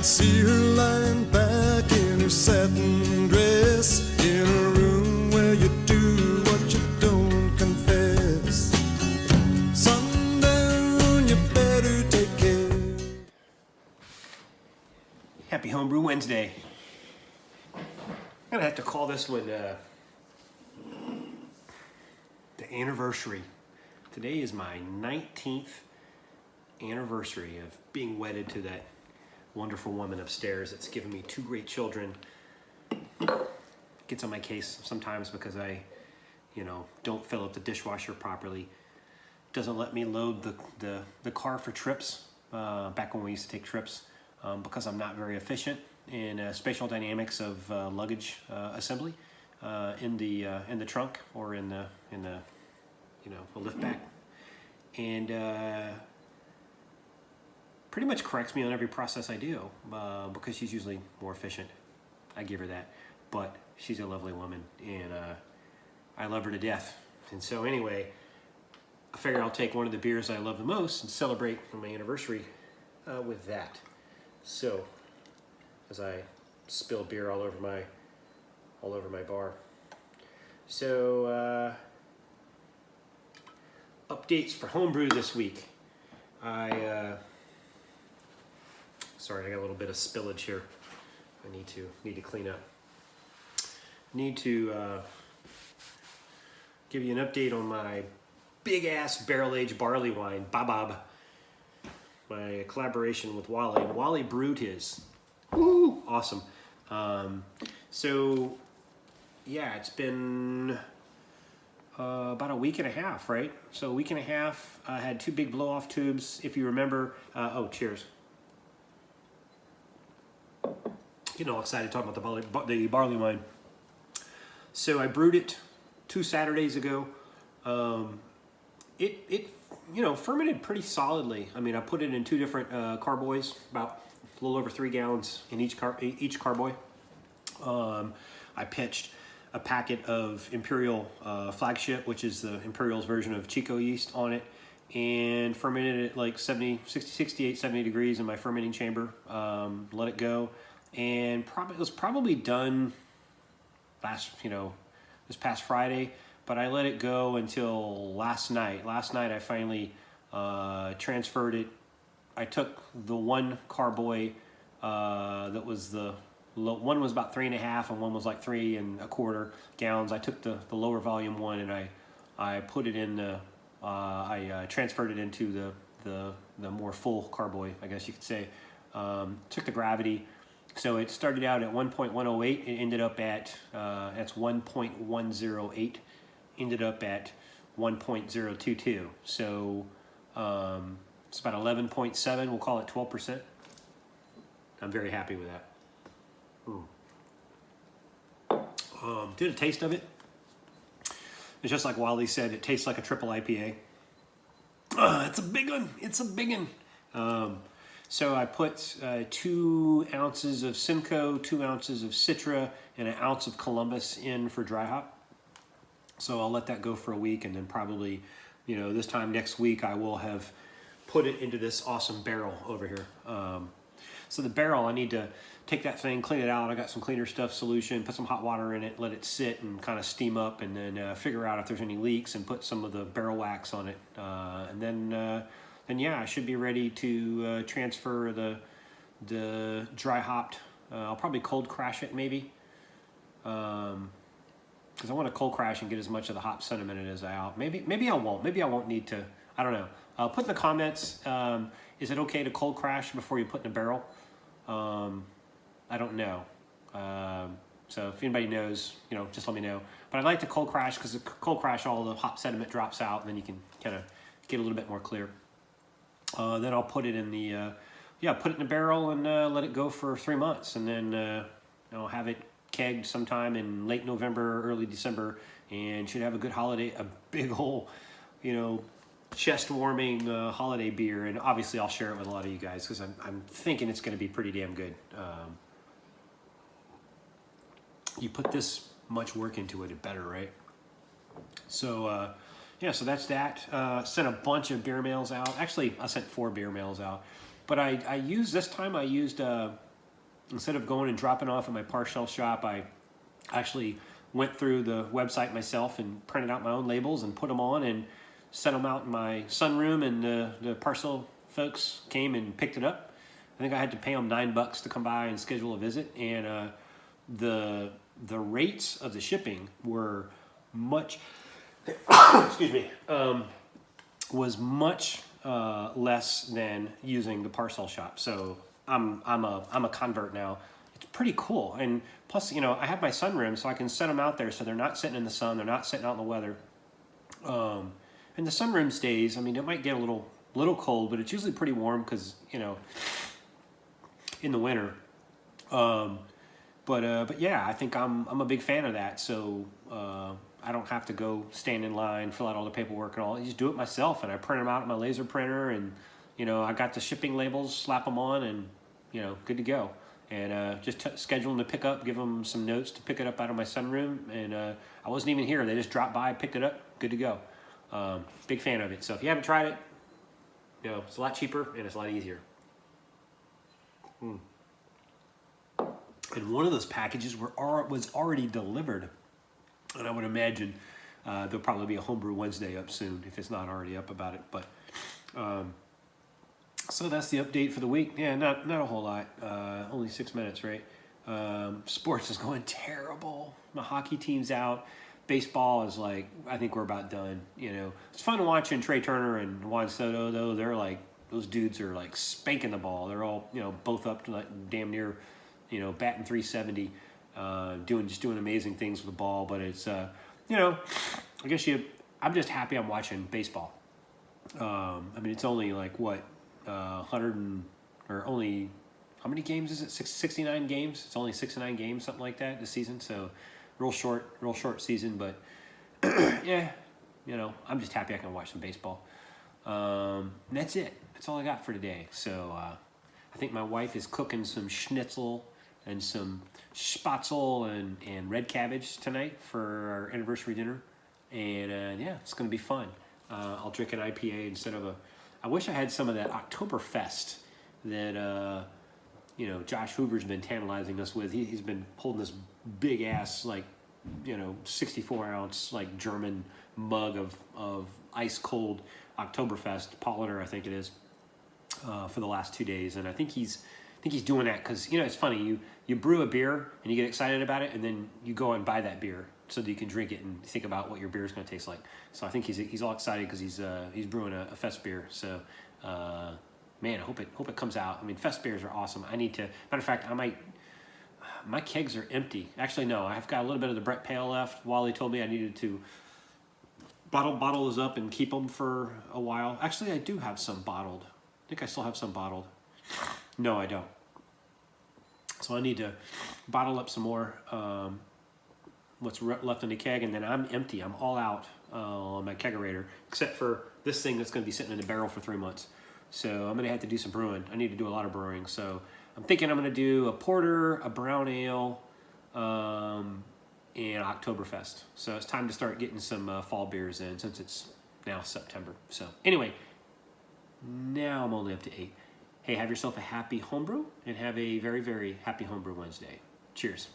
see her lying back in her satin dress in a room where you do what you don't confess. Sundown, you better take care. Happy Homebrew Wednesday. I'm gonna have to call this one the anniversary. Today is my 19th anniversary of being wedded to that wonderful woman upstairs that's given me two great children. Gets on my case sometimes because I, don't fill up the dishwasher properly. Doesn't let me load the car for trips, back when we used to take trips, because I'm not very efficient in spatial dynamics of luggage assembly in the trunk or in the a lift back, and pretty much corrects me on every process I do, because she's usually more efficient. I give her that, but she's a lovely woman, and I love her to death. And so anyway, I figured I'll take one of the beers I love the most and celebrate my anniversary with that. So as I spill beer all over my bar. So updates for homebrew this week. Sorry, I got a little bit of spillage here. I need to clean up. Need to give you an update on my big ass barrel aged barley wine, Babab. My collaboration with Wally. Wally brewed his. Woo! Awesome. So yeah, it's been about a week and a half, right? So a week and a half. I had two big blow-off tubes, if you remember. Oh, cheers. Excited to talk about the barley wine. So I brewed it 2 Saturdays ago. It fermented pretty solidly. I mean, I put it in 2 different carboys, about a little over 3 gallons in each carboy. I pitched a packet of Imperial Flagship, which is the Imperial's version of Chico yeast, on it, and fermented it like 68, 70 degrees in my fermenting chamber. Let it go, and it was probably done this past Friday, but I let it go until last night. Last night I finally transferred it. I took the one carboy that was one was about 3.5 and one was like 3 1/4 gallons. I took the lower volume one and I put it in I transferred it into the more full carboy, I guess you could say. Took the gravity, so it started out at 1.108. It ended up at that's 1.108. Ended up at 1.022. So it's about 11.7. We'll call it 12%. I'm very happy with that. Did a taste of it. It's just like Wally said, it tastes like a triple IPA. It's a big one. It's a big one. So I put 2 ounces of Simcoe, 2 ounces of Citra, and 1 ounce of Columbus in for dry hop. So I'll let that go for a week, and then probably, this time next week I will have put it into this awesome barrel over here. So the barrel, I need to take that thing, clean it out. I got some cleaner stuff solution, put some hot water in it, let it sit and kind of steam up, and then figure out if there's any leaks and put some of the barrel wax on it. And then yeah, I should be ready to transfer the dry hopped. I'll probably cold crash it maybe, because I want to cold crash and get as much of the hop sentiment as out. Maybe I won't. Maybe I won't need to. I don't know. Put in the comments. Is it okay to cold crash before you put in a barrel? I don't know. So if anybody knows, just let me know. But I'd like to cold crash, because the cold crash, all the hop sediment drops out, and then you can kind of get a little bit more clear. Then I'll put it in put it in a barrel and let it go for 3 months, and then I'll have it kegged sometime in late November, early December, and should have a good holiday, a big whole, chest-warming holiday beer. And obviously I'll share it with a lot of you guys, because I'm thinking it's going to be pretty damn good. You put this much work into it, it better, right? So yeah, so that's that. Sent a bunch of beer mails out. Actually, I sent 4 beer mails out, but I used this time. I used instead of going and dropping off at my parcel shop, I actually went through the website myself and printed out my own labels and put them on and set them out in my sunroom, and the parcel folks came and picked it up. I think I had to pay them $9 to come by and schedule a visit, and the rates of the shipping were much excuse me, was much less than using the parcel shop. So I'm a convert now. It's pretty cool, and plus, you know, I have my sunroom, so I can set them out there so they're not sitting in the sun, they're not sitting out in the weather. And the sunroom stays. I mean, it might get a little cold, but it's usually pretty warm because, you know, in the winter. But yeah, I think I'm a big fan of that. So I don't have to go stand in line, fill out all the paperwork and all. I just do it myself, and I print them out on my laser printer, and you know, I got the shipping labels, slap them on, and you know, good to go. And just schedule them to pick up, give them some notes to pick it up out of my sunroom, and I wasn't even here. They just dropped by, picked it up, good to go. Big fan of it. So if you haven't tried it, you know, it's a lot cheaper and it's a lot easier. And one of those packages was already delivered. And I would imagine there'll probably be a Homebrew Wednesday up soon if it's not already up about it. But so that's the update for the week. Yeah, not a whole lot. Only 6 minutes, right? Sports is going terrible. My hockey team's out. Baseball is like, I think we're about done. You know, it's fun watching Trey Turner and Juan Soto, though. They're like, those dudes are like spanking the ball. They're all, you know, both up to like damn near, you know, batting 370, doing amazing things with the ball. But it's, you know, I guess I'm just happy I'm watching baseball. I mean, it's only like what, 100 or only, how many games is it? 69 games. It's only 69 games, something like that this season. So real short season. But yeah, you know, I'm just happy I can watch some baseball. And that's it. That's all I got for today. So I think my wife is cooking some schnitzel and some spatzel and red cabbage tonight for our anniversary dinner. And yeah, it's going to be fun. I'll drink an IPA instead of I wish I had some of that Oktoberfest that, you know, Josh Hoover's been tantalizing us with. He's been holding this big ass, like, you know, 64-ounce, like, German mug of ice cold Oktoberfest, Polliner, I think it is, for the last 2 days. And I think he's doing that because, you know, it's funny. You brew a beer and you get excited about it, and then you go and buy that beer so that you can drink it and think about what your beer is going to taste like. So I think he's all excited because he's brewing a fest beer. So man, I hope it comes out. I mean, fest beers are awesome. I need to. Matter of fact, my kegs are empty. Actually, no, I've got a little bit of the Brett Pale left. Wally told me I needed to bottle those up and keep them for a while. Actually, I do have some bottled. I think I still have some bottled. No, I don't. So I need to bottle up some more. What's left in the keg, and then I'm empty. I'm all out on my kegerator, except for this thing that's going to be sitting in the barrel for 3 months. So I'm going to have to do some brewing. I need to do a lot of brewing. So I'm thinking I'm going to do a porter, a brown ale, and Oktoberfest. So it's time to start getting some fall beers in since it's now September. So anyway, now I'm only up to 8. Hey, have yourself a happy homebrew and have a very, very happy Homebrew Wednesday. Cheers.